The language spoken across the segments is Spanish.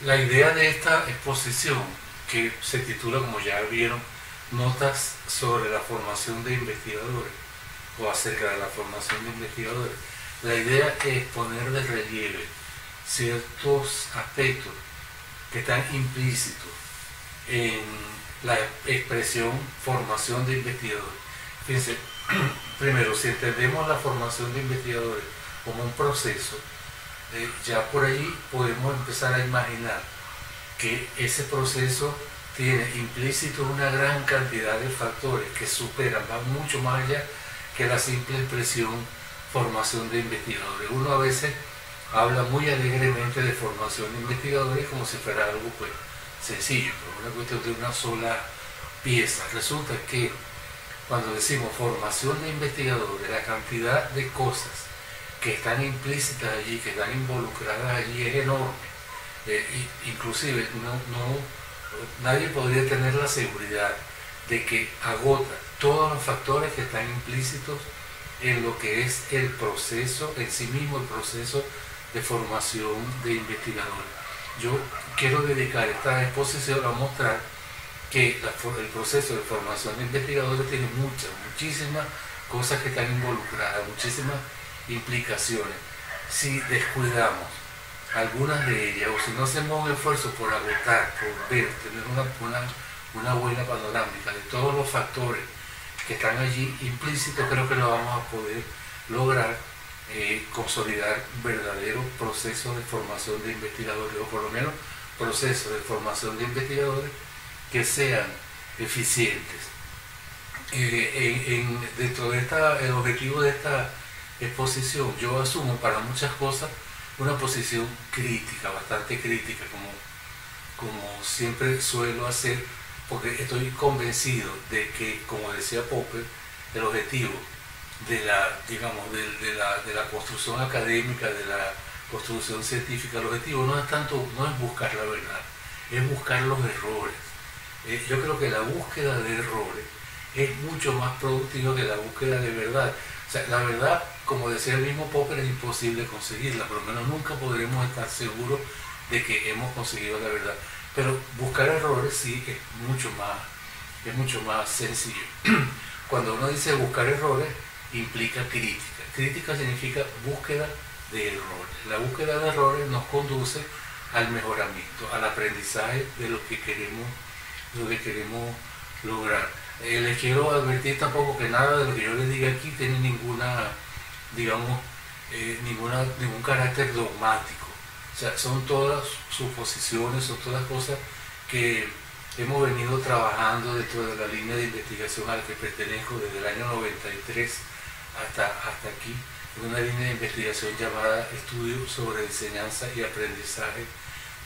La idea de esta exposición, que se titula, como ya vieron, Notas sobre la formación de investigadores, o acerca de la formación de investigadores, la idea es poner de relieve ciertos aspectos que están implícitos en la expresión formación de investigadores. Fíjense, primero, si entendemos la formación de investigadores como un proceso, ya por ahí podemos empezar a imaginar que ese proceso tiene implícito una gran cantidad de factores que superan, van mucho más allá que la simple expresión formación de investigadores. Uno a veces habla muy alegremente de formación de investigadores como si fuera algo pues sencillo, pero una cuestión de una sola pieza. Resulta que cuando decimos formación de investigadores, la cantidad de cosas que están implícitas allí, que están involucradas allí es enorme. Inclusive nadie podría tener la seguridad de que agota todos los factores que están implícitos en lo que es el proceso en sí mismo, el proceso de formación de investigadores. Yo quiero dedicar esta exposición a mostrar que el proceso de formación de investigadores tiene muchísimas cosas que están involucradas, muchísimas implicaciones. Si descuidamos algunas de ellas, o si no hacemos un esfuerzo por agotar, por ver, tener una buena panorámica de todos los factores que están allí implícitos, creo que lo vamos a poder lograr consolidar verdaderos procesos de formación de investigadores, o por lo menos procesos de formación de investigadores que sean eficientes. Dentro de el objetivo de esta exposición, yo asumo para muchas cosas una posición crítica, bastante crítica, como siempre suelo hacer, porque estoy convencido de que, como decía Popper, el objetivo de la construcción académica, de la construcción científica, el objetivo no es buscar la verdad, es buscar los errores. Yo creo que la búsqueda de errores es mucho más productiva que la búsqueda de verdad. O sea, la verdad, como decía el mismo Popper, es imposible conseguirla, por lo menos nunca podremos estar seguros de que hemos conseguido la verdad. Pero buscar errores sí es mucho más sencillo. Cuando uno dice buscar errores, implica crítica. Crítica significa búsqueda de errores. La búsqueda de errores nos conduce al mejoramiento, al aprendizaje de lo que queremos lograr. Les quiero advertir tampoco que nada de lo que yo les diga aquí tiene ningún carácter dogmático. O sea, son todas suposiciones, son todas cosas que hemos venido trabajando dentro de la línea de investigación a la que pertenezco desde el año 93 hasta aquí, en una línea de investigación llamada Estudios sobre Enseñanza y Aprendizaje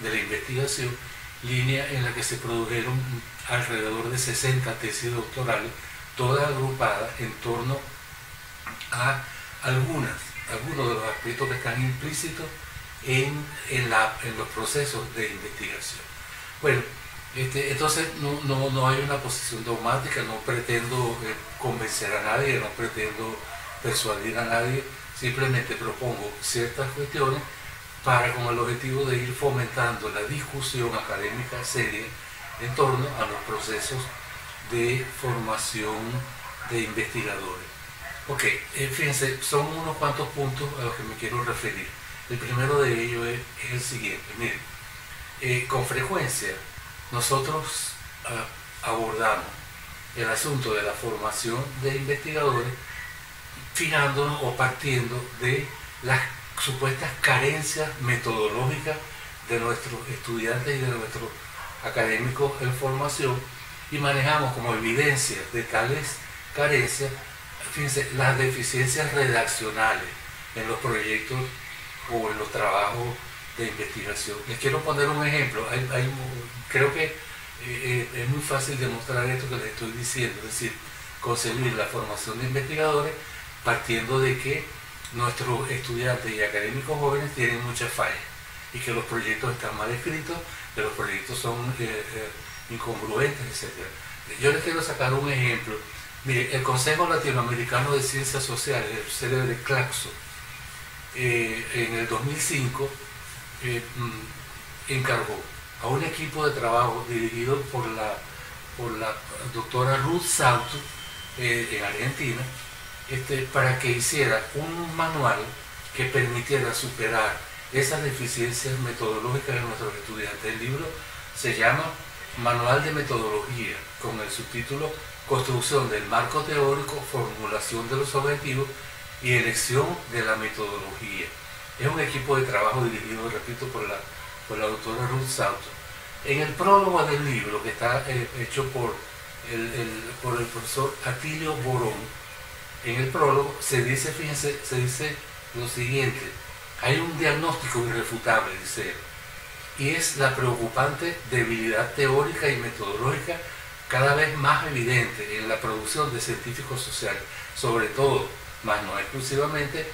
de la Investigación, línea en la que se produjeron alrededor de 60 tesis doctorales, todas agrupadas en torno a algunos de los aspectos que están implícitos en los procesos de investigación. Bueno, entonces no hay una posición dogmática, no pretendo convencer a nadie, no pretendo persuadir a nadie, simplemente propongo ciertas cuestiones con el objetivo de ir fomentando la discusión académica seria en torno a los procesos de formación de investigadores. Ok, fíjense, son unos cuantos puntos a los que me quiero referir. El primero de ellos es el siguiente. Miren, con frecuencia nosotros abordamos el asunto de la formación de investigadores fijándonos o partiendo de las supuestas carencias metodológicas de nuestros estudiantes y de nuestros académicos en formación, y manejamos como evidencia de tales carencias, fíjense, las deficiencias redaccionales en los proyectos o en los trabajos de investigación. Les quiero poner un ejemplo. Creo que es muy fácil demostrar esto que les estoy diciendo, es decir, concebir la formación de investigadores partiendo de que nuestros estudiantes y académicos jóvenes tienen muchas fallas y que los proyectos están mal escritos, que los proyectos son incongruentes, etc. Yo les quiero sacar un ejemplo. Mire, el Consejo Latinoamericano de Ciencias Sociales, el célebre CLACSO, en el 2005 encargó a un equipo de trabajo dirigido por la doctora Ruth Salto en Argentina, para que hiciera un manual que permitiera superar esas deficiencias metodológicas de nuestros estudiantes. El libro se llama Manual de Metodología, con el subtítulo Construcción del marco teórico, formulación de los objetivos y elección de la metodología. Es un equipo de trabajo dirigido, repito, por la doctora Ruth Salto. En el prólogo del libro, que está hecho por el profesor Atilio Borón, en el prólogo se dice, fíjense, se dice lo siguiente: hay un diagnóstico irrefutable, dice él, y es la preocupante debilidad teórica y metodológica cada vez más evidente en la producción de científicos sociales, sobre todo, más no exclusivamente,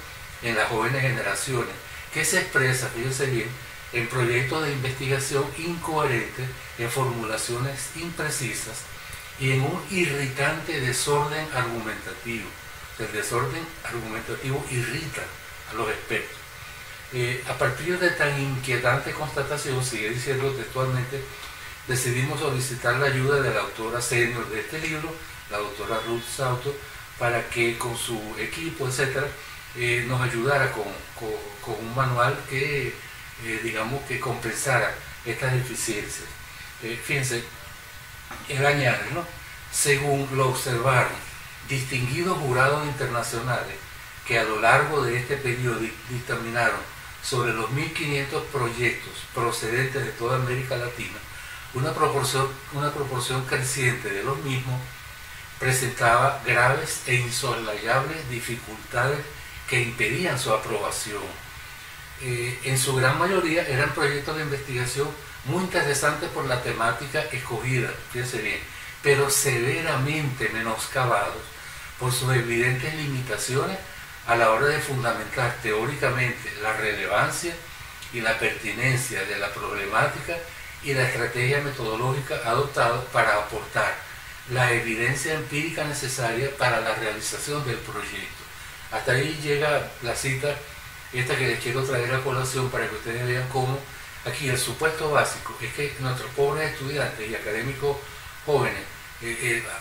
en las jóvenes generaciones, que se expresa, fíjense bien, en proyectos de investigación incoherentes, en formulaciones imprecisas y en un irritante desorden argumentativo. El desorden argumentativo irrita a los expertos. A partir de tan inquietante constatación, sigue diciendo textualmente, decidimos solicitar la ayuda de la autora senior de este libro, la doctora Ruth Salto, para que con su equipo, etcétera, nos ayudara con un manual que, digamos, que compensara estas deficiencias. Fíjense, él añade, ¿no? Según lo observaron distinguidos jurados internacionales que a lo largo de este periodo dictaminaron sobre los 1.500 proyectos procedentes de toda América Latina, una proporción creciente de los mismos presentaba graves e insoslayables dificultades que impedían su aprobación. En su gran mayoría eran proyectos de investigación muy interesantes por la temática escogida, fíjense bien, pero severamente menoscabados por sus evidentes limitaciones a la hora de fundamentar teóricamente la relevancia y la pertinencia de la problemática y la estrategia metodológica adoptada para aportar la evidencia empírica necesaria para la realización del proyecto. Hasta ahí llega la cita esta que les quiero traer a colación para que ustedes vean cómo aquí el supuesto básico es que nuestros pobres estudiantes y académicos jóvenes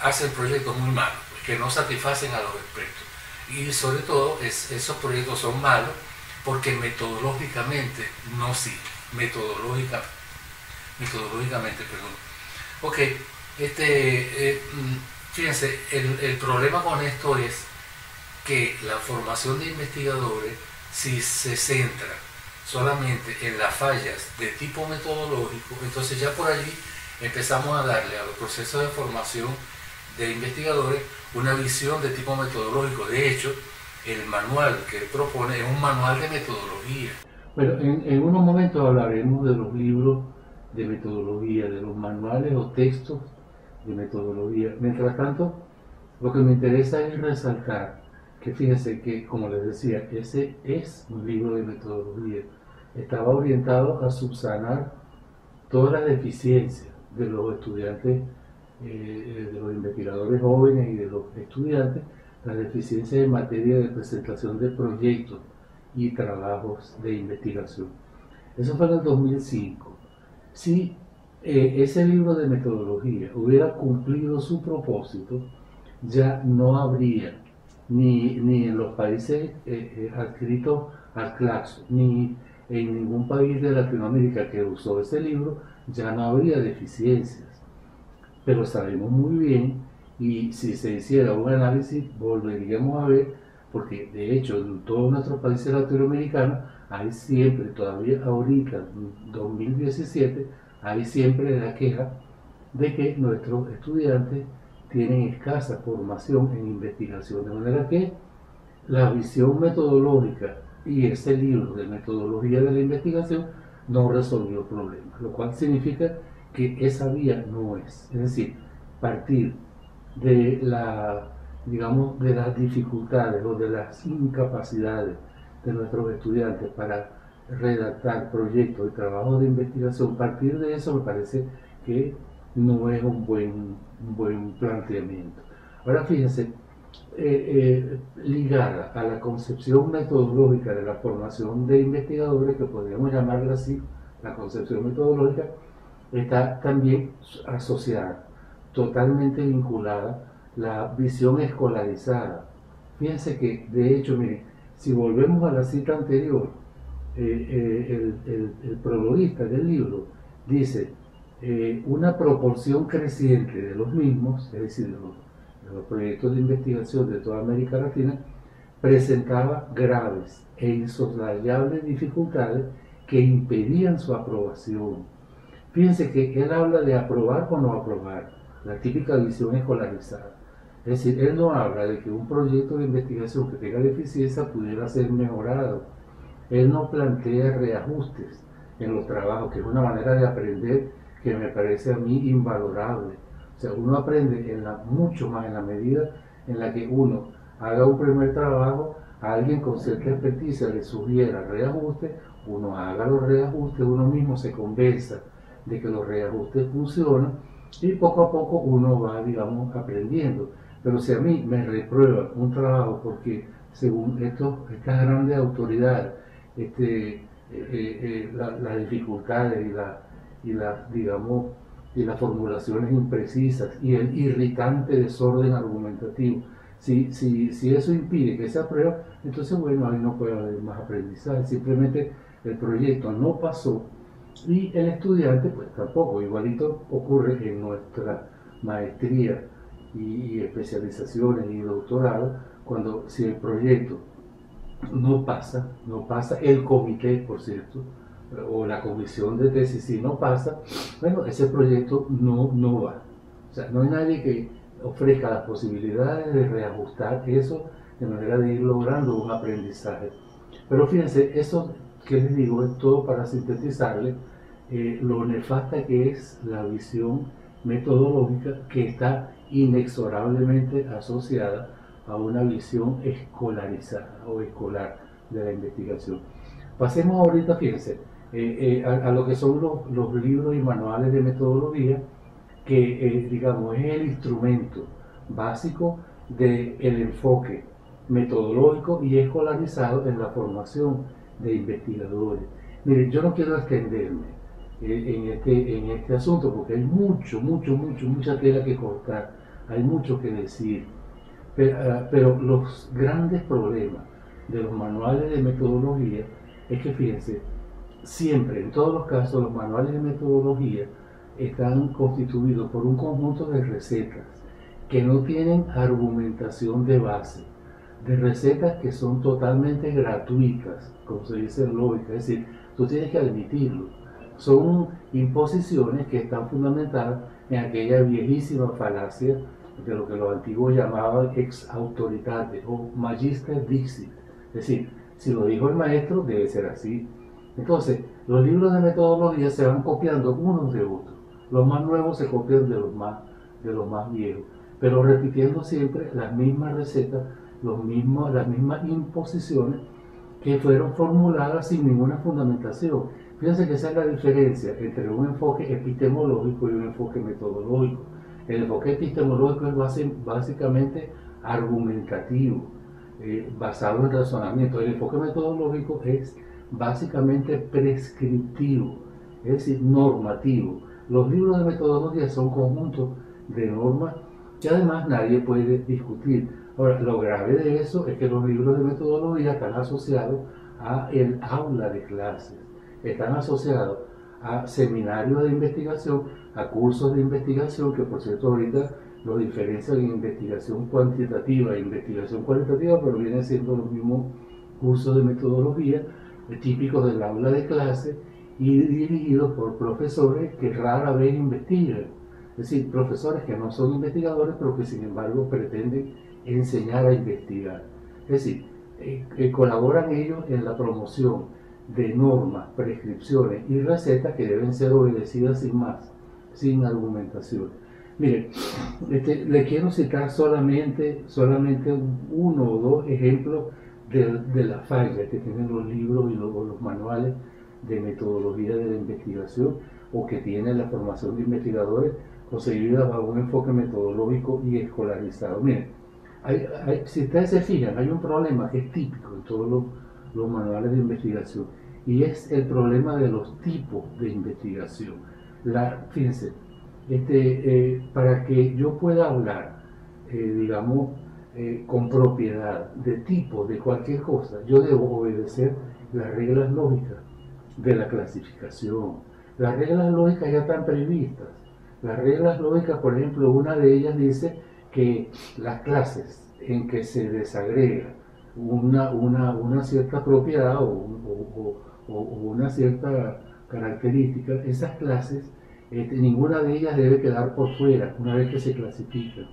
hacen proyectos muy malos, que no satisfacen a los expertos. Y sobre todo esos proyectos son malos porque metodológicamente no sirven. Metodológicamente, perdón. Ok, fíjense, el problema con esto es que la formación de investigadores, si se centra solamente en las fallas de tipo metodológico, entonces ya por allí empezamos a darle a los procesos de formación de investigadores una visión de tipo metodológico. De hecho, el manual que él propone es un manual de metodología. Bueno, en unos momentos hablaremos de los libros de metodología, de los manuales o textos de metodología. Mientras tanto, lo que me interesa es resaltar que fíjense que, como les decía, ese es un libro de metodología. Estaba orientado a subsanar todas las deficiencias de los estudiantes, de los investigadores jóvenes y de los estudiantes, las deficiencias en materia de presentación de proyectos y trabajos de investigación. Eso fue en el 2005. Si ese libro de metodología hubiera cumplido su propósito, ya no habría ni en los países adscritos al Claxo, ni en ningún país de Latinoamérica que usó ese libro, ya no habría deficiencias. Pero sabemos muy bien, y si se hiciera un análisis, volveríamos a ver, porque de hecho en todos nuestros países latinoamericanos hay siempre, todavía ahorita, en 2017, hay siempre la queja de que nuestros estudiantes tienen escasa formación en investigación, de manera que la visión metodológica y ese libro de metodología de la investigación no resolvió el problema, lo cual significa que esa vía no es decir, partir de digamos, de las dificultades o de las incapacidades de nuestros estudiantes para redactar proyectos y trabajos de investigación, partir de eso me parece que no es un buen planteamiento. Ahora fíjense, ligada a la concepción metodológica de la formación de investigadores, que podríamos llamarla así, la concepción metodológica, está también asociada, totalmente vinculada, la visión escolarizada. Fíjense que, de hecho, miren, si volvemos a la cita anterior, el prologuista del libro dice una proporción creciente de los mismos, es decir, de los proyectos de investigación de toda América Latina, presentaba graves e insoslayables dificultades que impedían su aprobación. Fíjense que él habla de aprobar o no aprobar, la típica visión escolarizada. Es decir, él no habla de que un proyecto de investigación que tenga deficiencia pudiera ser mejorado. Él no plantea reajustes en los trabajos, que es una manera de aprender que me parece a mí invalorable. O sea, uno aprende mucho más en la medida en la que uno haga un primer trabajo, a alguien con cierta experticia le sugiera reajustes, uno haga los reajustes, uno mismo se convenza de que los reajustes funcionan y poco a poco uno va, digamos, aprendiendo. Pero si a mí me reprueban un trabajo porque según estas grandes autoridades, las dificultades digamos, y las formulaciones imprecisas y el irritante desorden argumentativo, si eso impide que se apruebe, entonces bueno, ahí no puede haber más aprendizaje, simplemente el proyecto no pasó y el estudiante pues tampoco. Igualito ocurre en nuestra maestría y especializaciones y doctorado, cuando si el proyecto no pasa, el comité, por cierto, o la comisión de tesis, si no pasa, bueno, ese proyecto no va. O sea, no hay nadie que ofrezca las posibilidades de reajustar eso de manera de ir logrando un aprendizaje. Pero fíjense, eso que les digo es todo para sintetizarle lo nefasta que es la visión metodológica que está inexorablemente asociada a una visión escolarizada o escolar de la investigación. Pasemos ahorita, fíjense, a lo que son los libros y manuales de metodología, que digamos es el instrumento básico del enfoque metodológico y escolarizado en la formación de investigadores. Miren, yo no quiero extenderme en este asunto porque hay mucha tela que cortar, hay mucho que decir, pero los grandes problemas de los manuales de metodología es que, fíjense, siempre, en todos los casos, los manuales de metodología están constituidos por un conjunto de recetas que no tienen argumentación de base, de recetas que son totalmente gratuitas, como se dice en lógica, es decir, tú tienes que admitirlo. Son imposiciones que están fundamentadas en aquella viejísima falacia de lo que los antiguos llamaban ex autoritate o magister dixit, es decir, si lo dijo el maestro debe ser así. Entonces, los libros de metodología se van copiando unos de otros, los más nuevos se copian de los más viejos, pero repitiendo siempre las mismas recetas, las mismas imposiciones que fueron formuladas sin ninguna fundamentación. Fíjense que esa es la diferencia entre un enfoque epistemológico y un enfoque metodológico. El enfoque epistemológico es básicamente argumentativo, basado en razonamiento. El enfoque metodológico es básicamente prescriptivo, es decir, normativo. Los libros de metodología son conjuntos de normas que además nadie puede discutir. Ahora, lo grave de eso es que los libros de metodología están asociados a el aula de clases, están asociados a seminarios de investigación, a cursos de investigación, que por cierto ahorita lo diferencian en investigación cuantitativa e investigación cualitativa, pero vienen siendo los mismos cursos de metodología típicos del aula de clase y dirigidos por profesores que rara vez investigan. Es decir, profesores que no son investigadores, pero que sin embargo pretenden enseñar a investigar. Es decir, colaboran ellos en la promoción de normas, prescripciones y recetas que deben ser obedecidas sin más, sin argumentación. Miren, le quiero citar solamente uno o dos ejemplos de la falla que tienen los libros y los manuales de metodología de la investigación, o que tiene la formación de investigadores concebida bajo un enfoque metodológico y escolarizado. Miren, si ustedes se fijan, hay un problema que es típico en todos los manuales de investigación, y es el problema de los tipos de investigación. Fíjense, para que yo pueda hablar, digamos, con propiedad de tipo de cualquier cosa, yo debo obedecer las reglas lógicas de la clasificación. Las reglas lógicas ya están previstas. Las reglas lógicas, por ejemplo, una de ellas dice que las clases en que se desagrega una cierta propiedad o una cierta característica, esas clases, ninguna de ellas debe quedar por fuera una vez que se clasifican.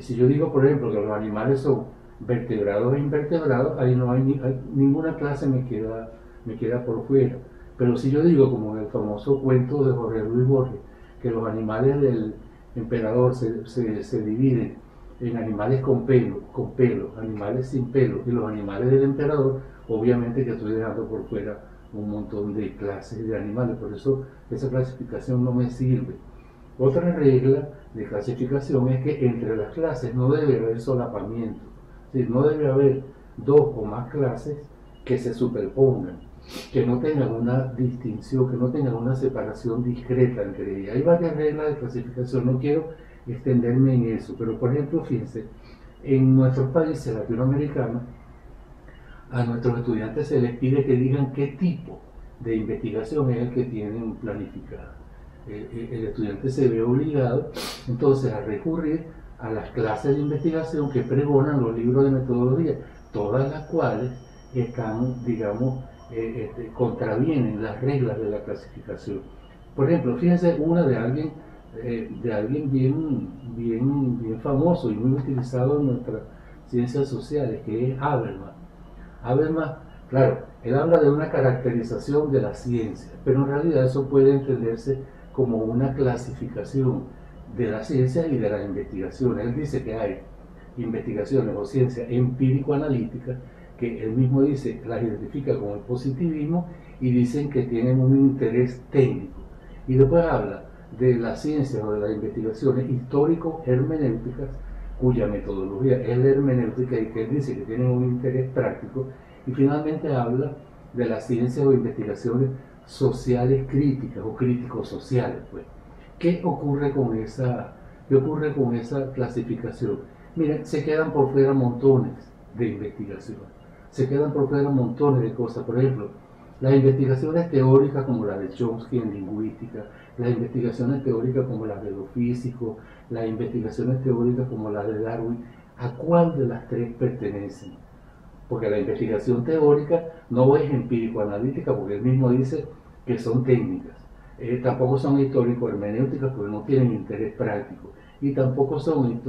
Si yo digo, por ejemplo, que los animales son vertebrados e invertebrados, ahí no hay ninguna clase me queda por fuera. Pero si yo digo, como en el famoso cuento de Jorge Luis Borges, que los animales del emperador se dividen en animales con pelo, animales sin pelo, y los animales del emperador, obviamente que estoy dejando por fuera un montón de clases de animales, por eso esa clasificación no me sirve. Otra regla de clasificación es que entre las clases no debe haber solapamiento, es decir, no debe haber dos o más clases que se superpongan, que no tengan una distinción, que no tengan una separación discreta entre ellas. Hay varias reglas de clasificación, no quiero extenderme en eso, pero por ejemplo, fíjense, en nuestros países latinoamericanos, a nuestros estudiantes se les pide que digan qué tipo de investigación es el que tienen planificado. El estudiante se ve obligado entonces a recurrir a las clases de investigación que pregonan los libros de metodología, todas las cuales están, digamos, contravienen las reglas de la clasificación. Por ejemplo, fíjense una de alguien bien famoso y muy utilizado en nuestras ciencias sociales, que es Habermas. Habermas, claro, él habla de una caracterización de la ciencia, pero en realidad eso puede entenderse como una clasificación de la ciencia y de la investigación. Él dice que hay investigaciones o ciencia empírico-analítica que él mismo dice, las identifica como el positivismo y dicen que tienen un interés técnico. Y después habla de las ciencias o de las investigaciones histórico-hermenéuticas, cuya metodología es la hermenéutica y que él dice que tienen un interés práctico. Y finalmente habla de las ciencias o investigaciones sociales críticas o críticos sociales. Pues. ¿Qué ocurre con esa clasificación? Miren, se quedan por fuera montones de investigaciones. Se quedan por fuera montones de cosas. Por ejemplo, las investigaciones teóricas como la de Chomsky en lingüística, las investigaciones teóricas como las de los físicos, las investigaciones teóricas como las de Darwin, ¿a cuál de las tres pertenecen? Porque la investigación teórica no es empírico-analítica, porque él mismo dice que son técnicas. Tampoco son histórico-hermenéuticas porque no tienen interés práctico. Y tampoco son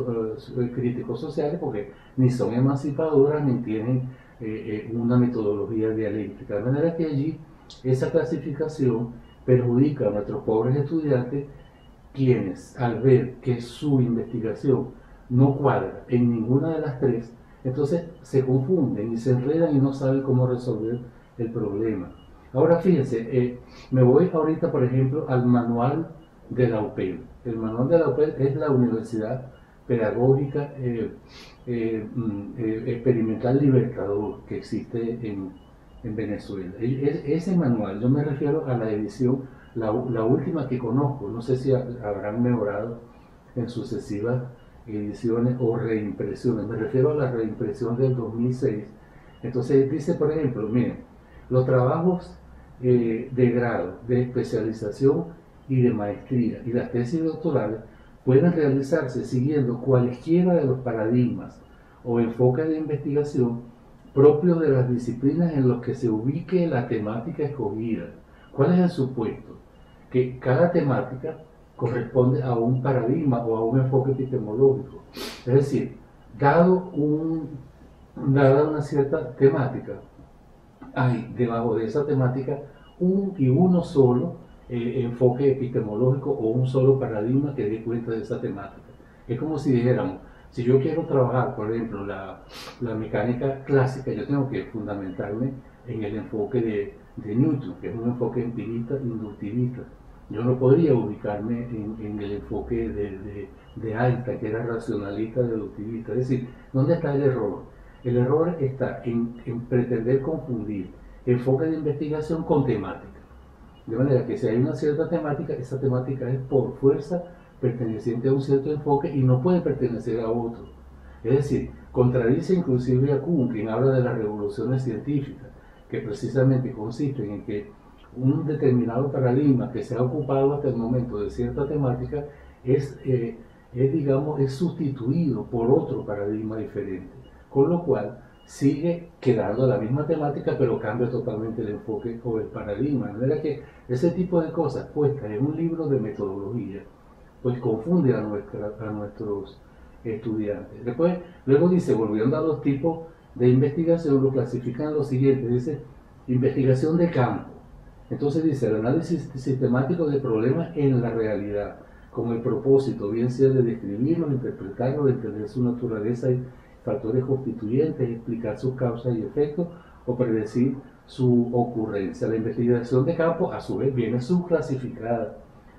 críticos sociales porque ni son emancipadoras ni tienen una metodología dialéctica. De manera que allí esa clasificación perjudica a nuestros pobres estudiantes, quienes al ver que su investigación no cuadra en ninguna de las tres, entonces se confunden y se enredan y no saben cómo resolver el problema. Ahora fíjense, me voy ahorita por ejemplo al manual de la UPEL. El manual de la UPEL es la Universidad Pedagógica Experimental Libertador que existe en Venezuela. Ese manual, yo me refiero a la edición, la última que conozco, no sé si habrán mejorado en sucesivas ediciones o reimpresiones, me refiero a la reimpresión del 2006. Entonces dice, por ejemplo, miren, los trabajos de grado, de especialización y de maestría y las tesis doctorales pueden realizarse siguiendo cualquiera de los paradigmas o enfoques de investigación propios de las disciplinas en los que se ubique la temática escogida. ¿Cuál es el supuesto? Que cada temática corresponde a un paradigma o a un enfoque epistemológico. Es decir, dada una cierta temática, hay debajo de esa temática uno solo enfoque epistemológico o un solo paradigma que dé cuenta de esa temática. Es como si dijéramos, si yo quiero trabajar, por ejemplo, la mecánica clásica, yo tengo que fundamentarme en el enfoque de Newton, que es un enfoque empirista inductivista. Yo no podría ubicarme en el enfoque de Einstein, que era racionalista deductivista. Es decir, ¿dónde está el error? El error está en pretender confundir enfoque de investigación con temática. De manera que si hay una cierta temática, esa temática es por fuerza perteneciente a un cierto enfoque y no puede pertenecer a otro. Es decir, contradice inclusive a Kuhn, quien habla de las revoluciones científicas, que precisamente consisten en que un determinado paradigma que se ha ocupado hasta el momento de cierta temática es sustituido por otro paradigma diferente, con lo cual sigue quedando la misma temática, pero cambia totalmente el enfoque o el paradigma. De manera que ese tipo de cosas puestas en un libro de metodología, pues confunde a nuestros estudiantes. Luego dice, volviendo a los tipos de investigación, lo clasifican en lo siguiente, dice, investigación de campo. Entonces dice, el análisis sistemático de problemas en la realidad, con el propósito, bien sea de describirlos, interpretarlos, de entender su naturaleza y factores constituyentes, explicar sus causas y efectos o predecir su ocurrencia. La investigación de campo, a su vez, viene subclasificada.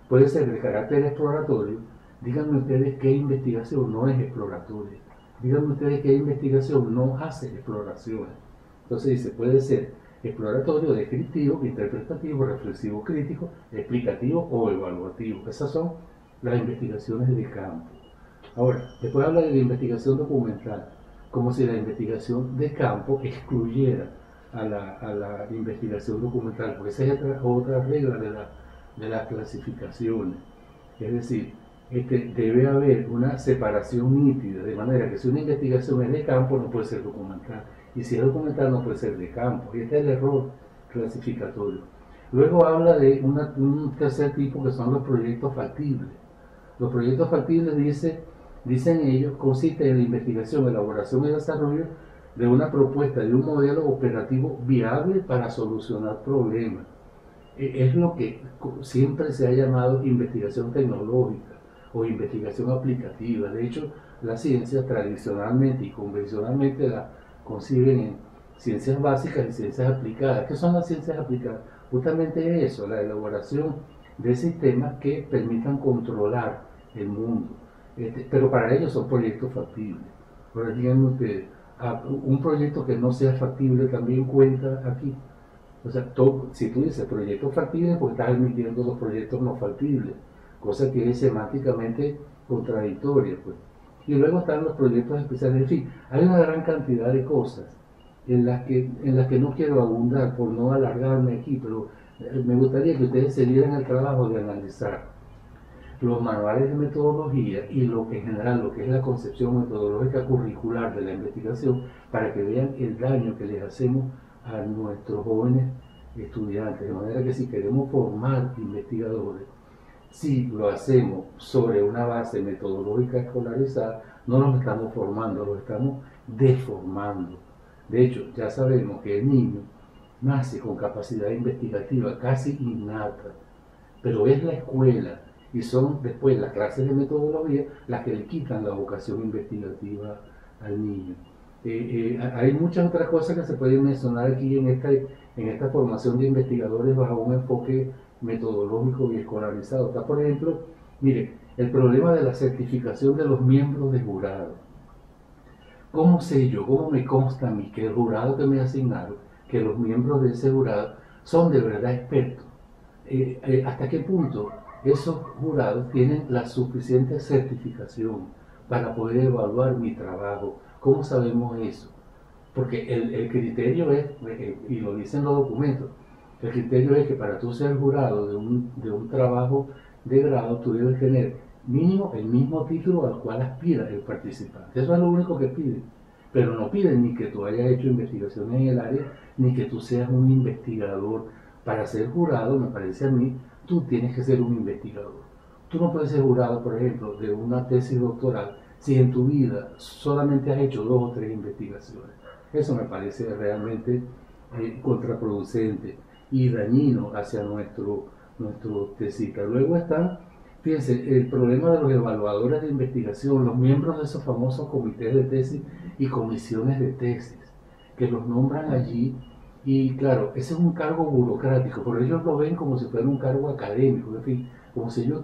Puede ser de carácter exploratorio. Díganme ustedes qué investigación no es exploratoria. Díganme ustedes qué investigación no hace exploraciones. Entonces dice, puede ser exploratorio, descriptivo, interpretativo, reflexivo, crítico, explicativo o evaluativo. Esas son las investigaciones de campo. Ahora, después habla de la investigación documental, como si la investigación de campo excluyera a la investigación documental, porque esa es otra regla de las clasificaciones. Es decir, debe haber una separación nítida, de manera que si una investigación es de campo no puede ser documental, y si es documental no puede ser de campo, y este es el error clasificatorio. Luego habla de un tercer tipo que son los proyectos factibles. Los proyectos factibles, dicen ellos, consisten en la investigación, elaboración y desarrollo de una propuesta de un modelo operativo viable para solucionar problemas. Es lo que siempre se ha llamado investigación tecnológica o investigación aplicativa. De hecho, la ciencia tradicionalmente y convencionalmente la conciben en ciencias básicas y ciencias aplicadas. ¿Qué son las ciencias aplicadas? Justamente eso, la elaboración de sistemas que permitan controlar el mundo. Pero para ellos son proyectos factibles. Ahora díganme ustedes, un proyecto que no sea factible también cuenta aquí. O sea, si tú dices proyectos factibles, pues estás admitiendo los proyectos no factibles, cosa que es semánticamente contradictoria, pues. Y luego están los proyectos especiales. En fin, hay una gran cantidad de cosas en las que no quiero abundar por no alargarme aquí, pero me gustaría que ustedes se dieran el trabajo de analizar los manuales de metodología y en general lo que es la concepción metodológica curricular de la investigación, para que vean el daño que les hacemos a nuestros jóvenes estudiantes. De manera que si queremos formar investigadores, si lo hacemos sobre una base metodológica escolarizada, no los estamos formando, los estamos deformando. De hecho, ya sabemos que el niño nace con capacidad investigativa casi innata, pero es la escuela y son después las clases de metodología las que le quitan la vocación investigativa al niño. Hay muchas otras cosas que se pueden mencionar aquí en esta formación de investigadores bajo un enfoque metodológico y escolarizado. Está, por ejemplo, mire, el problema de la certificación de los miembros de jurado. ¿Cómo sé yo, cómo me consta a mí que el jurado que me asignaron, que los miembros de ese jurado son de verdad expertos? ¿Hasta qué punto esos jurados tienen la suficiente certificación para poder evaluar mi trabajo? ¿Cómo sabemos eso? Porque el criterio es, y lo dicen los documentos, el criterio es que para tú ser jurado de un trabajo de grado, tú debes tener mínimo el mismo título al cual aspira el participante. Eso es lo único que piden. Pero no piden ni que tú hayas hecho investigación en el área, ni que tú seas un investigador. Para ser jurado, me parece a mí, tú tienes que ser un investigador. Tú no puedes ser jurado, por ejemplo, de una tesis doctoral si en tu vida solamente has hecho 2 o 3 investigaciones. Eso me parece realmente contraproducente y dañino hacia nuestro tesista. Luego están, fíjense, el problema de los evaluadores de investigación, los miembros de esos famosos comités de tesis y comisiones de tesis, que los nombran allí. Y claro, ese es un cargo burocrático, pero ellos lo ven como si fuera un cargo académico, en fin, como si ellos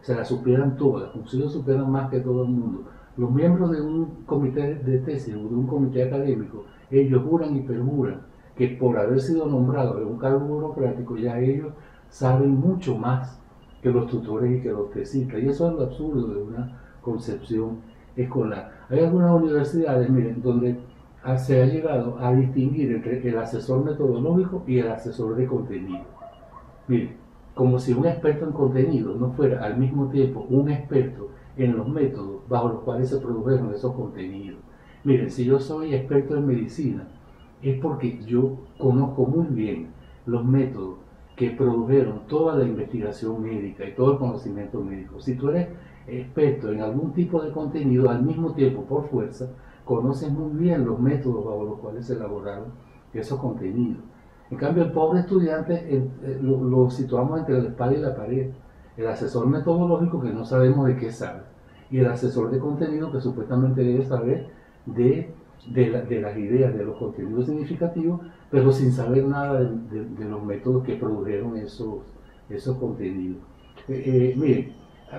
se la supieran todas, como si ellos supieran más que todo el mundo. Los miembros de un comité de tesis o de un comité académico, ellos juran y perjuran que por haber sido nombrados en un cargo burocrático ya ellos saben mucho más que los tutores y que los tesistas. Y eso es lo absurdo de una concepción escolar. Hay algunas universidades, miren, donde se ha llegado a distinguir entre el asesor metodológico y el asesor de contenido. Miren, como si un experto en contenido no fuera al mismo tiempo un experto en los métodos bajo los cuales se produjeron esos contenidos. Miren, si yo soy experto en medicina, es porque yo conozco muy bien los métodos que produjeron toda la investigación médica y todo el conocimiento médico. Si tú eres experto en algún tipo de contenido, al mismo tiempo, por fuerza, conoces muy bien los métodos bajo los cuales se elaboraron esos contenidos. En cambio, el pobre estudiante lo situamos entre la espada y la pared. El asesor metodológico que no sabemos de qué sabe y el asesor de contenido que supuestamente debe saber de las ideas, de los contenidos significativos, pero sin saber nada de los métodos que produjeron esos contenidos. Miren,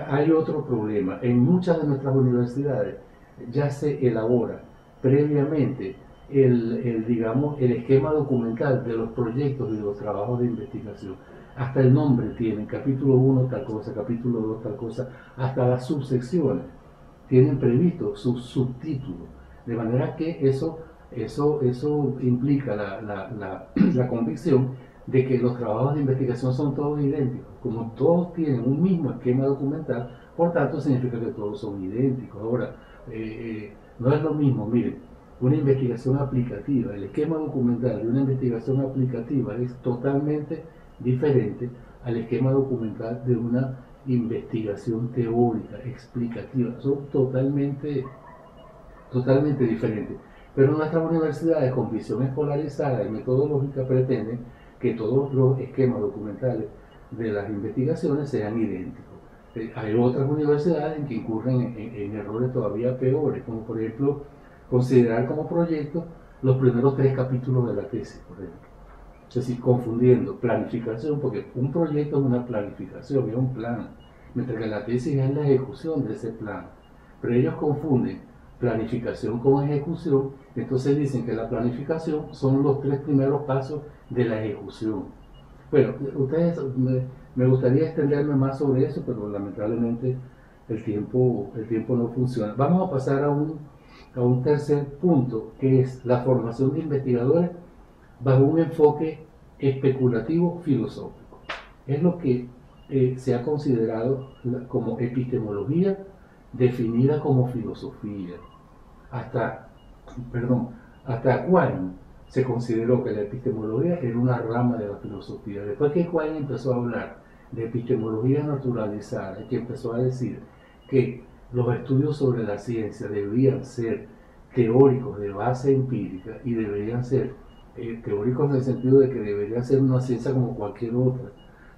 hay otro problema. En muchas de nuestras universidades ya se elabora previamente digamos, el esquema documental de los proyectos y de los trabajos de investigación. Hasta el nombre tienen, capítulo 1 tal cosa, capítulo 2 tal cosa, hasta las subsecciones tienen previsto sus subtítulos, de manera que eso implica la convicción de que los trabajos de investigación son todos idénticos. Como todos tienen un mismo esquema documental, por tanto significa que todos son idénticos. Ahora, no es lo mismo, miren, una investigación aplicativa, el esquema documental de una investigación aplicativa es totalmente diferente al esquema documental de una investigación teórica, explicativa. Son totalmente diferentes. Pero nuestras universidades con visión escolarizada y metodológica pretenden que todos los esquemas documentales de las investigaciones sean idénticos. Hay otras universidades en que incurren en errores todavía peores, como por ejemplo considerar como proyecto los primeros 3 capítulos de la tesis, por ejemplo. Es decir, confundiendo planificación, porque un proyecto es una planificación, es un plan, mientras que la tesis es la ejecución de ese plan. Pero ellos confunden planificación con ejecución, entonces dicen que la planificación son los 3 primeros pasos de la ejecución. Bueno, me gustaría extenderme más sobre eso, pero lamentablemente el tiempo no funciona. Vamos a pasar a un tercer punto, que es la formación de investigadores bajo un enfoque especulativo filosófico. Es lo que se ha considerado como epistemología definida como filosofía. Hasta Aquinas se consideró que la epistemología era una rama de la filosofía. Después que Aquinas empezó a hablar de epistemología naturalizada y que empezó a decir que los estudios sobre la ciencia deberían ser teóricos de base empírica y deberían ser teóricos en el sentido de que debería ser una ciencia como cualquier otra.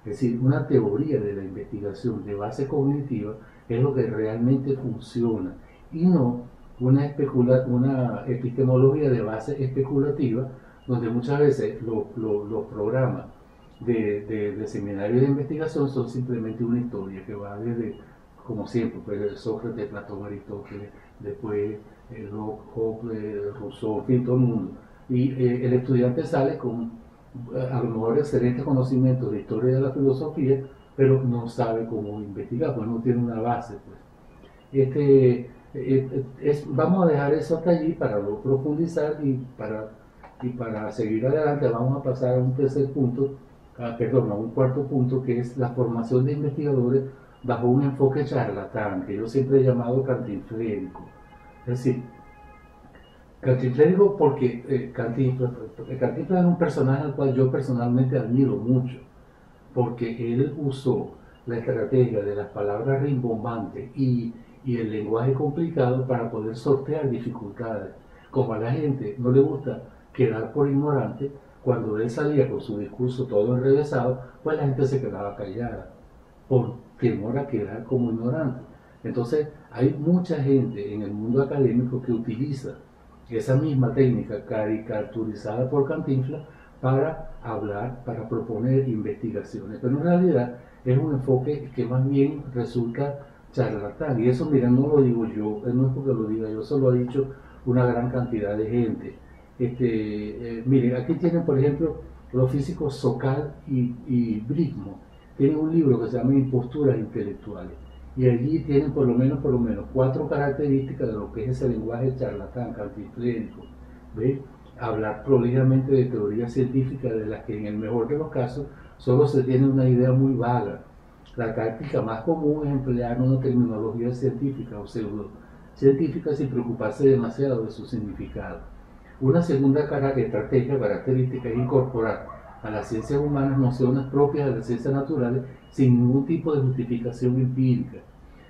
Es decir, una teoría de la investigación de base cognitiva es lo que realmente funciona y no una epistemología de base especulativa, donde muchas veces los programas de seminarios de investigación son simplemente una historia que va desde, como siempre, pues, Sócrates, Platón, Aristóteles, después Locke, Hobbes, Rousseau, en fin, todo el mundo. Y el estudiante sale con a lo mejor excelentes conocimientos de historia de la filosofía, pero no sabe cómo investigar, pues no tiene una base. Pues. Vamos a dejar eso hasta allí para luego profundizar y para seguir adelante vamos a pasar a un tercer punto, a un cuarto punto, que es la formación de investigadores bajo un enfoque charlatán, que yo siempre he llamado cantinflérico. Es decir, cantinflérico porque Cantinflas es un personaje al cual yo personalmente admiro mucho, porque él usó la estrategia de las palabras rimbombantes y el lenguaje complicado para poder sortear dificultades. Como a la gente no le gusta quedar por ignorante, cuando él salía con su discurso todo enrevesado, pues la gente se quedaba callada por temor a quedar como ignorante. Entonces hay mucha gente en el mundo académico que utiliza esa misma técnica caricaturizada por Cantinflas para hablar, para proponer investigaciones, pero en realidad es un enfoque que más bien resulta charlatán. Y eso, mira, no lo digo yo, no es porque lo diga yo, eso lo ha dicho una gran cantidad de gente. Miren, aquí tienen, por ejemplo, los físicos Sokal y Brigmo. Tienen un libro que se llama Imposturas Intelectuales. Y allí tienen por lo menos 4 características de lo que es ese lenguaje charlatán, cantinflérico. ¿Ve? Hablar prolijamente de teorías científicas de las que en el mejor de los casos solo se tiene una idea muy vaga. La táctica más común es emplear una terminología científica o pseudocientífica sin preocuparse demasiado de su significado. Una segunda estrategia característica es incorporar a las ciencias humanas nociones propias de las ciencias naturales sin ningún tipo de justificación empírica.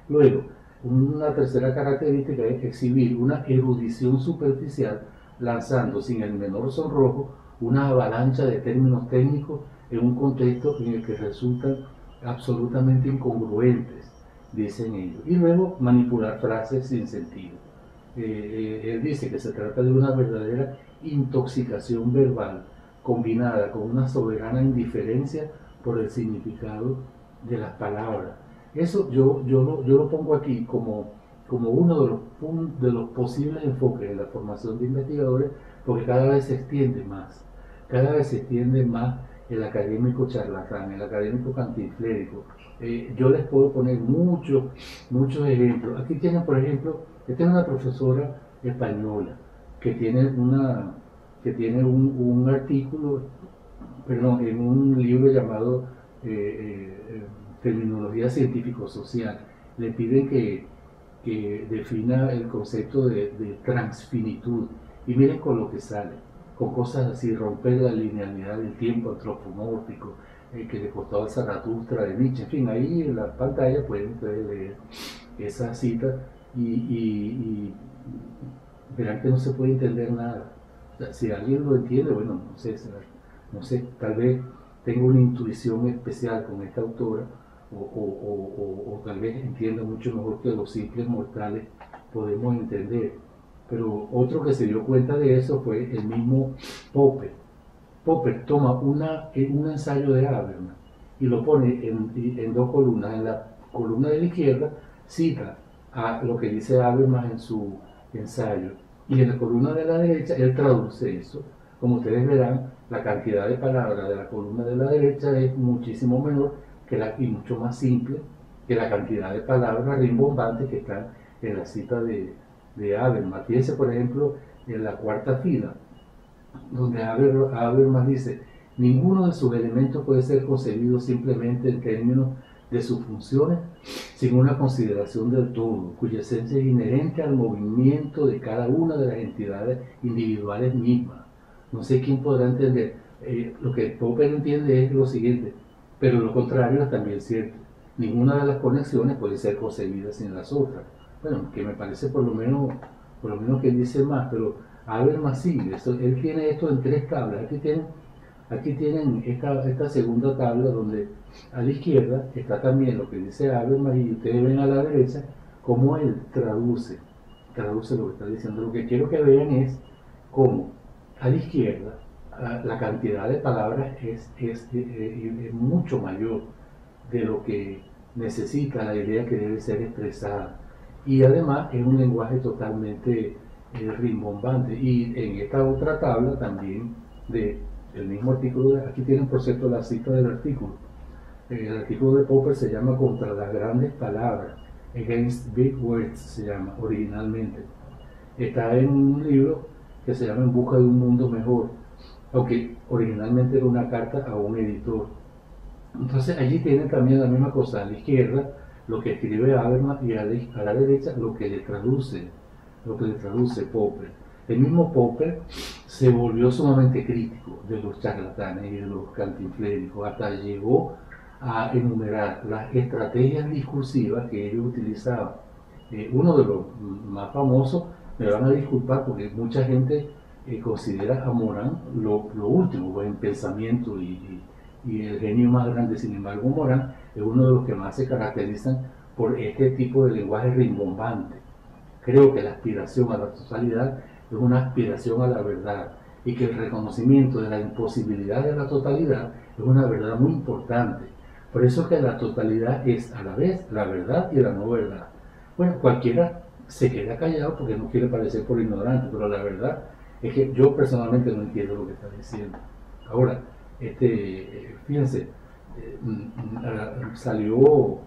Luego, una tercera característica es exhibir una erudición superficial lanzando sin el menor sonrojo una avalancha de términos técnicos en un contexto en el que resultan absolutamente incongruentes, dicen ellos. Y luego manipular frases sin sentido. Él dice que se trata de una verdadera intoxicación verbal combinada con una soberana indiferencia por el significado de las palabras. Eso yo lo pongo aquí como uno de los posibles enfoques de la formación de investigadores, porque cada vez se extiende más, el académico charlatán, el académico cantinflérico. Yo les puedo poner muchos ejemplos. Aquí tienen, por ejemplo, esta es una profesora española que tiene un artículo, perdón, en un libro llamado Terminología Científico-Social. Le piden que defina el concepto de transfinitud. Y miren con lo que sale, con cosas así: romper la linealidad del tiempo antropomórfico, que le costó a Zaratustra de Nietzsche. En fin, ahí en la pantalla pueden ustedes leer esa cita y verán que no se puede entender nada. O sea, si alguien lo entiende, bueno, no sé, tal vez tenga una intuición especial con esta autora, o tal vez entienda mucho mejor que los simples mortales podemos entender. Pero otro que se dio cuenta de eso fue el mismo Popper. Popper toma un ensayo de Habermas y lo pone en 2 columnas. En la columna de la izquierda cita a lo que dice Habermas en su ensayo, y en la columna de la derecha él traduce eso. Como ustedes verán, la cantidad de palabras de la columna de la derecha es muchísimo menor y mucho más simple que la cantidad de palabras rimbombantes que están en la cita de Habermas. Fíjense, por ejemplo, en la 4ª fila, donde Habermas dice: ninguno de sus elementos puede ser concebido simplemente en términos de sus funciones, sin una consideración del todo, cuya esencia es inherente al movimiento de cada una de las entidades individuales mismas. No sé quién podrá entender. Lo que Popper entiende es lo siguiente, pero lo contrario es también cierto: ninguna de las conexiones puede ser concebida sin las otras. Bueno, que me parece por lo menos que dice más, pero Habermas sí, él tiene esto en 3 tablas. Aquí tienen esta segunda tabla, donde a la izquierda está también lo que dice Habermas, y ustedes ven a la derecha cómo él traduce lo que está diciendo. Lo que quiero que vean es cómo a la izquierda la cantidad de palabras es mucho mayor de lo que necesita la idea que debe ser expresada, y además es un lenguaje totalmente rimbombante. Y en esta otra tabla también del mismo artículo, aquí tienen por cierto la cita del artículo. El artículo de Popper se llama Contra las grandes palabras, Against Big Words se llama originalmente. Está en un libro que se llama En busca de un mundo mejor, aunque originalmente era una carta a un editor. Entonces allí tienen también la misma cosa: a la izquierda lo que escribe Habermas, y a la derecha lo que le traduce Popper. El mismo Popper se volvió sumamente crítico de los charlatanes y de los cantinfléricos, hasta llegó a enumerar las estrategias discursivas que ellos utilizaban. Uno de los más famosos, me van a disculpar porque mucha gente considera a Morán lo último en pensamiento y el genio más grande. Sin embargo, Morán es uno de los que más se caracterizan por este tipo de lenguaje rimbombante. Creo que la aspiración a la totalidad es una aspiración a la verdad, y que el reconocimiento de la imposibilidad de la totalidad es una verdad muy importante. Por eso es que la totalidad es a la vez la verdad y la no verdad. Bueno, cualquiera se queda callado porque no quiere parecer por ignorante, pero la verdad Es que yo personalmente no entiendo lo que está diciendo. Ahora, fíjense, salió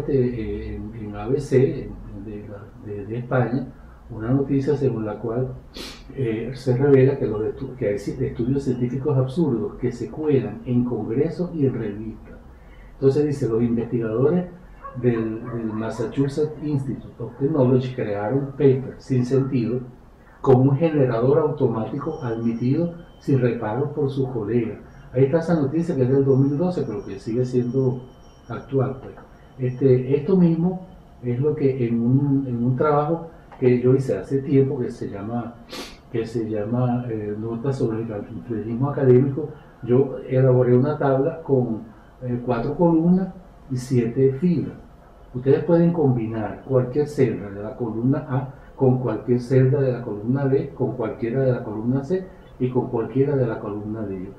en ABC de España una noticia según la cual se revela que hay estudios científicos absurdos que se cuelan en congresos y en revistas. Entonces dice, los investigadores del Massachusetts Institute of Technology crearon un paper sin sentido con un generador automático admitido sin reparo por sus colegas. Ahí está esa noticia que es del 2012, pero que sigue siendo actual. Pues. Esto mismo es lo que en un trabajo que yo hice hace tiempo que se llama Notas sobre el cantinflerismo académico, yo elaboré una tabla con 4 columnas y 7 filas. Ustedes pueden combinar cualquier celda de la columna A con cualquier celda de la columna B, con cualquiera de la columna C y con cualquiera de la columna D.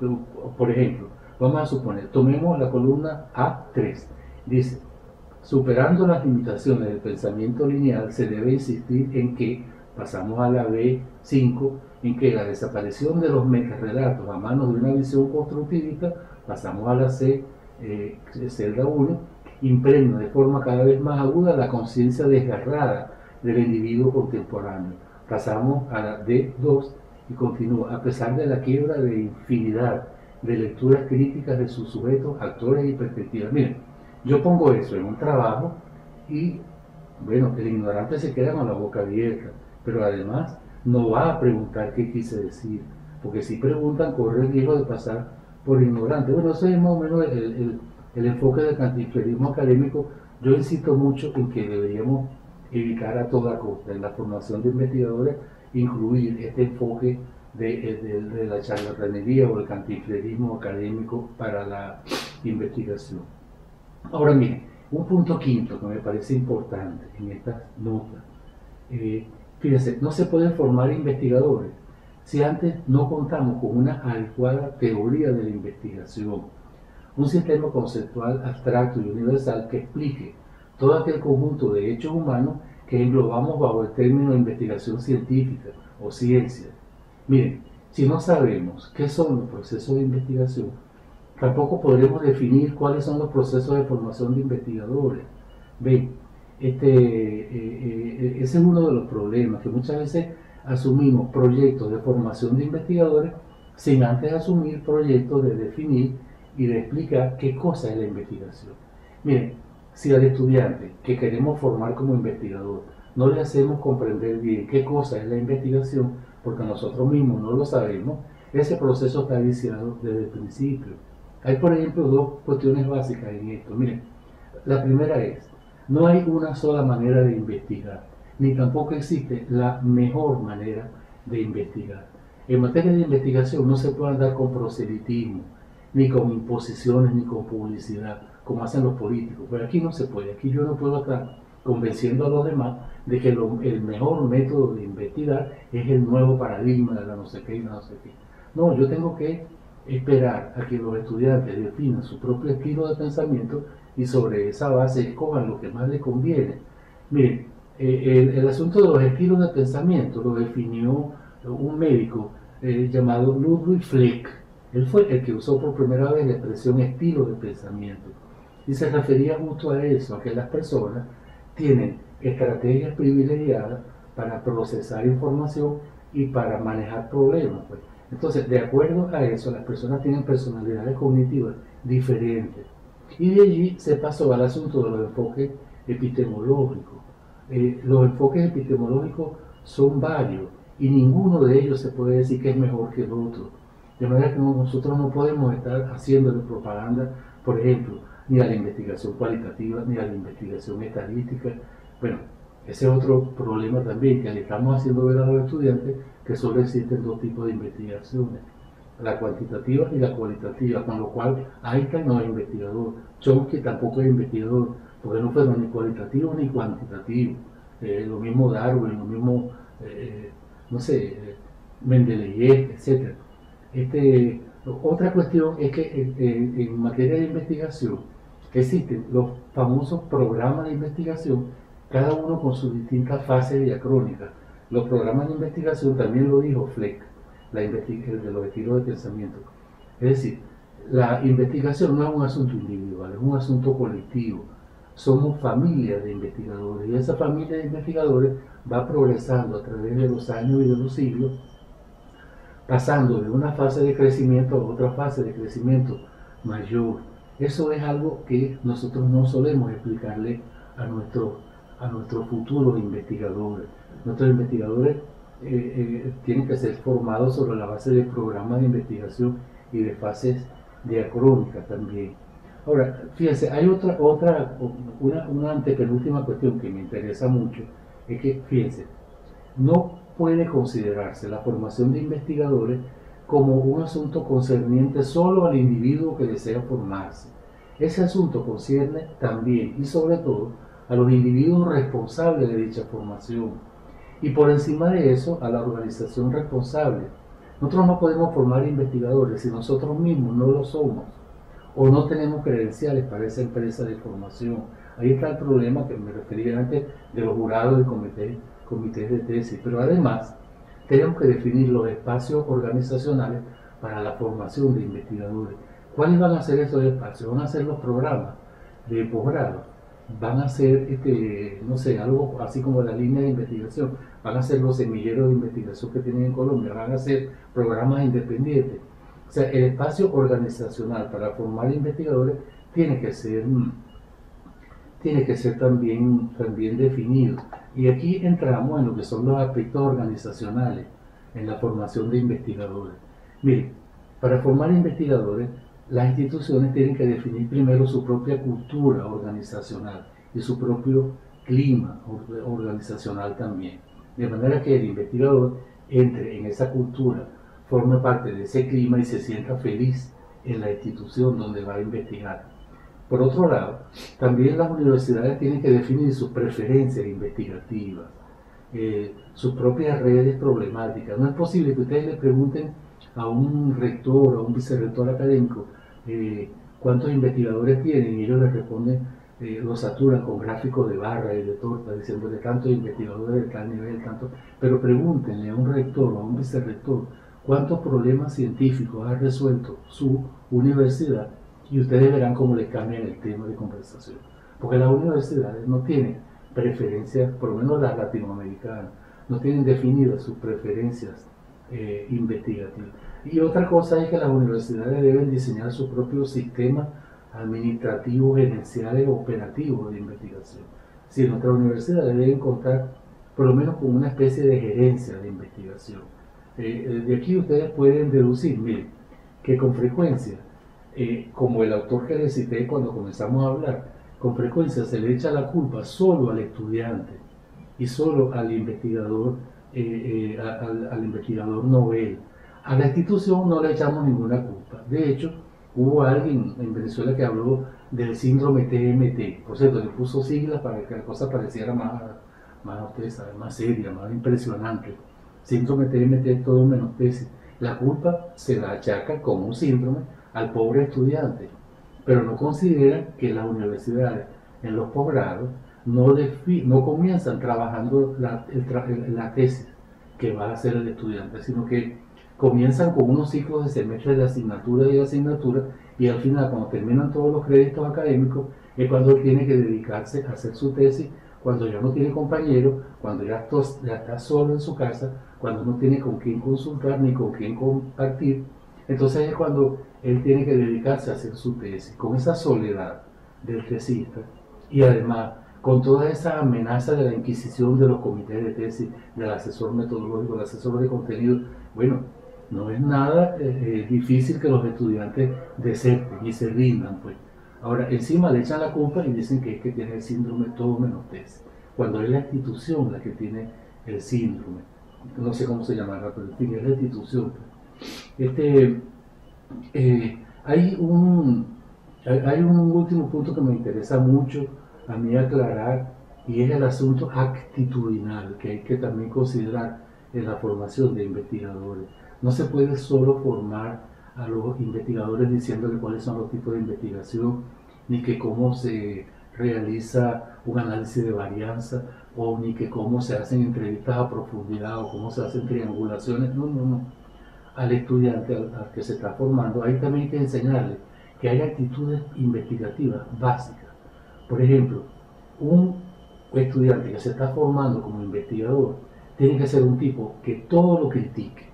Por ejemplo, vamos a suponer, tomemos la columna A3. Dice, superando las limitaciones del pensamiento lineal, se debe insistir en que, pasamos a la B5, en que la desaparición de los metarrelatos a manos de una visión constructivista, pasamos a la C, celda 1, impregna de forma cada vez más aguda la conciencia desgarrada del individuo contemporáneo. Pasamos a la D2 y continúa, a pesar de la quiebra de infinidad de lecturas críticas de sus sujetos, actores y perspectivas. Miren, yo pongo eso en un trabajo y, bueno, el ignorante se queda con la boca abierta, pero además no va a preguntar qué quise decir, porque si preguntan corre el riesgo de pasar por ignorante. Bueno, eso es más o menos el enfoque del cantinflerismo académico. Yo insisto mucho en que deberíamos evitar a toda costa en la formación de investigadores incluir este enfoque de la charlatanería o el cantinflerismo académico para la investigación. Ahora miren, un punto quinto que me parece importante en estas notas. Fíjense, no se pueden formar investigadores si antes no contamos con una adecuada teoría de la investigación, un sistema conceptual abstracto y universal que explique todo aquel conjunto de hechos humanos que englobamos bajo el término de investigación científica o ciencia. Miren, si no sabemos qué son los procesos de investigación, tampoco podremos definir cuáles son los procesos de formación de investigadores. Ven, ese es uno de los problemas, que muchas veces asumimos proyectos de formación de investigadores sin antes asumir proyectos de definir y de explicar qué cosa es la investigación. Miren, si al estudiante que queremos formar como investigador no le hacemos comprender bien qué cosa es la investigación, porque nosotros mismos no lo sabemos, ese proceso está viciado desde el principio. Hay, por ejemplo, 2 cuestiones básicas en esto. Miren, la primera es, no hay una sola manera de investigar, ni tampoco existe la mejor manera de investigar. En materia de investigación no se puede andar con proselitismo, ni con imposiciones, ni con publicidad, como hacen los políticos. Pero aquí no se puede, aquí yo no puedo estar convenciendo a los demás de que el mejor método de investigar es el nuevo paradigma de la no sé qué y no sé qué. No, yo tengo que esperar a que los estudiantes definan su propio estilo de pensamiento y sobre esa base escojan lo que más les conviene. Miren, el asunto de los estilos de pensamiento lo definió un médico llamado Ludwig Fleck. Él fue el que usó por primera vez la expresión estilo de pensamiento y se refería justo a eso, a que las personas tienen estrategias privilegiadas para procesar información y para manejar problemas. Pues. Entonces, de acuerdo a eso, las personas tienen personalidades cognitivas diferentes. Y de allí se pasó al asunto de los enfoques epistemológicos. Los enfoques epistemológicos son varios y ninguno de ellos se puede decir que es mejor que el otro. De manera que nosotros no podemos estar haciéndole propaganda, por ejemplo, ni a la investigación cualitativa, ni a la investigación estadística. Bueno, ese es otro problema también, que le estamos haciendo ver a los estudiantes que solo existen 2 tipos de investigaciones, la cuantitativa y la cualitativa, con lo cual Einstein no es investigador, Chomsky tampoco es investigador, porque no fue ni cualitativo ni cuantitativo. Lo mismo Darwin, lo mismo, no sé, Mendeleev, etc. Otra cuestión es que en materia de investigación existen los famosos programas de investigación, cada uno con sus distintas fases diacrónicas. Los programas de investigación, también lo dijo Fleck, el de los estilos de pensamiento. Es decir, la investigación no es un asunto individual, es un asunto colectivo. Somos familias de investigadores y esa familia de investigadores va progresando a través de los años y de los siglos, pasando de una fase de crecimiento a otra fase de crecimiento mayor. Eso es algo que nosotros no solemos explicarle a nuestros futuros investigadores. Nuestros investigadores tienen que ser formados sobre la base de programas de investigación y de fases diacrónicas también. Ahora, fíjense, hay una antepenúltima cuestión que me interesa mucho, es que, fíjense, no puede considerarse la formación de investigadores como un asunto concerniente solo al individuo que desea formarse. Ese asunto concierne también y sobre todo a los individuos responsables de dicha formación y por encima de eso a la organización responsable. Nosotros no podemos formar investigadores si nosotros mismos no lo somos o no tenemos credenciales para esa empresa de formación. Ahí está el problema que me refería antes de los jurados de comités de tesis, pero además tenemos que definir los espacios organizacionales para la formación de investigadores. ¿Cuáles van a ser esos espacios? Van a ser los programas de posgrado, van a ser, no sé, algo así como la línea de investigación, van a ser los semilleros de investigación que tienen en Colombia, van a ser programas independientes. O sea, el espacio organizacional para formar investigadores tiene que ser también definido. Y aquí entramos en lo que son los aspectos organizacionales en la formación de investigadores. Miren, para formar investigadores, las instituciones tienen que definir primero su propia cultura organizacional y su propio clima organizacional también. De manera que el investigador entre en esa cultura, forme parte de ese clima y se sienta feliz en la institución donde va a investigar. Por otro lado, también las universidades tienen que definir sus preferencias investigativas, sus propias redes problemáticas. No es posible que ustedes le pregunten a un rector o a un vicerrector académico cuántos investigadores tienen y ellos les responden, los saturan con gráficos de barra y de torta, diciéndole tantos investigadores de tal nivel, tanto. Pero pregúntenle a un rector o a un vicerrector cuántos problemas científicos ha resuelto su universidad y ustedes verán cómo le cambian el tema de conversación. Porque las universidades no tienen preferencias, por lo menos las latinoamericanas, no tienen definidas sus preferencias investigativas. Y otra cosa es que las universidades deben diseñar su propio sistema administrativo, gerenciales, operativos de investigación. Si nuestras universidades deben contar por lo menos con una especie de gerencia de investigación. De aquí ustedes pueden deducir, miren, que con frecuencia, como el autor que les cité cuando comenzamos a hablar, con frecuencia se le echa la culpa solo al estudiante y solo al investigador, al investigador novel. A la institución no le echamos ninguna culpa. De hecho, hubo alguien en Venezuela que habló del síndrome TMT. Por cierto, le puso siglas para que la cosa pareciera más seria, más impresionante. Síndrome TMT es todo menos tesis. La culpa se la achaca como un síndrome al pobre estudiante, pero no consideran que las universidades en los posgrados no comienzan trabajando la tesis que va a hacer el estudiante, sino que comienzan con unos ciclos de semestres de asignatura y de asignatura, y al final, cuando terminan todos los créditos académicos, es cuando él tiene que dedicarse a hacer su tesis, cuando ya no tiene compañeros, cuando ya está solo en su casa, cuando no tiene con quién consultar ni con quién compartir. Entonces es cuando él tiene que dedicarse a hacer su tesis, con esa soledad del tesista y además con toda esa amenaza de la inquisición de los comités de tesis, del asesor metodológico, del asesor de contenido. Bueno, no es nada difícil que los estudiantes deserten y se rindan, pues. Ahora, encima le echan la culpa y dicen que es que tiene el síndrome todo menos tesis, cuando es la institución la que tiene el síndrome. No sé cómo se llamará, pero en fin, es la institución. Hay un último punto que me interesa mucho a mí aclarar, y es el asunto actitudinal que hay que también considerar en la formación de investigadores. No se puede solo formar a los investigadores diciéndole cuáles son los tipos de investigación, ni que cómo se realiza un análisis de varianza, o ni que cómo se hacen entrevistas a profundidad, o cómo se hacen triangulaciones. No, no, no. Al estudiante, al que se está formando, ahí también hay que enseñarle que hay actitudes investigativas básicas. Por ejemplo, un estudiante que se está formando como investigador tiene que ser un tipo que todo lo critique.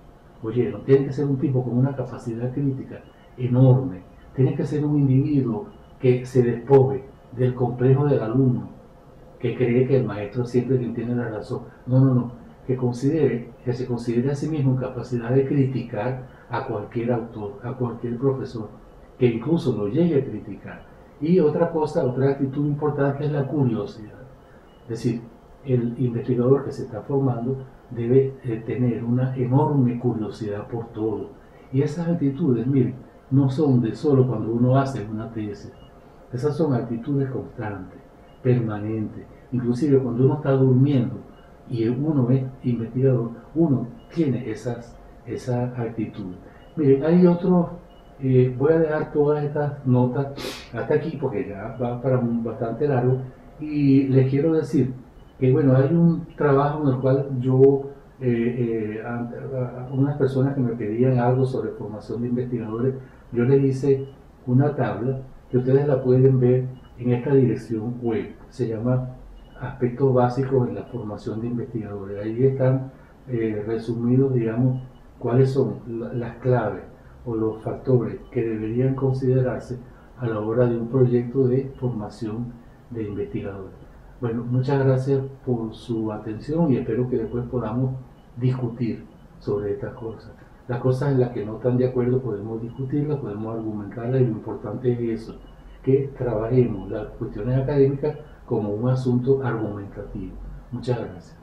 Oye, no tiene que ser un tipo con una capacidad crítica enorme. Tiene que ser un individuo que se despoje del complejo del alumno, que cree que el maestro siempre es quien tiene la razón. No, no, no. Que se considere a sí mismo en capacidad de criticar a cualquier autor, a cualquier profesor, que incluso lo llegue a criticar. Y otra cosa, otra actitud importante es la curiosidad. Es decir, el investigador que se está formando debe tener una enorme curiosidad por todo. Y esas actitudes, miren, no son de solo cuando uno hace una tesis. Esas son actitudes constantes, permanentes. Inclusive cuando uno está durmiendo y uno es investigador, uno tiene esas actitudes. Miren, hay otros, voy a dejar todas estas notas hasta aquí porque ya va para bastante largo, y les quiero decir que bueno, hay un trabajo en el cual yo, a unas personas que me pedían algo sobre formación de investigadores, yo les hice una tabla que ustedes la pueden ver en esta dirección web. Se llama Aspectos básicos en la formación de investigadores. Ahí están resumidos, digamos, cuáles son las claves o los factores que deberían considerarse a la hora de un proyecto de formación de investigadores. Bueno, muchas gracias por su atención y espero que después podamos discutir sobre estas cosas. Las cosas en las que no están de acuerdo podemos discutirlas, podemos argumentarlas, y lo importante es eso, que trabajemos las cuestiones académicas como un asunto argumentativo. Muchas gracias.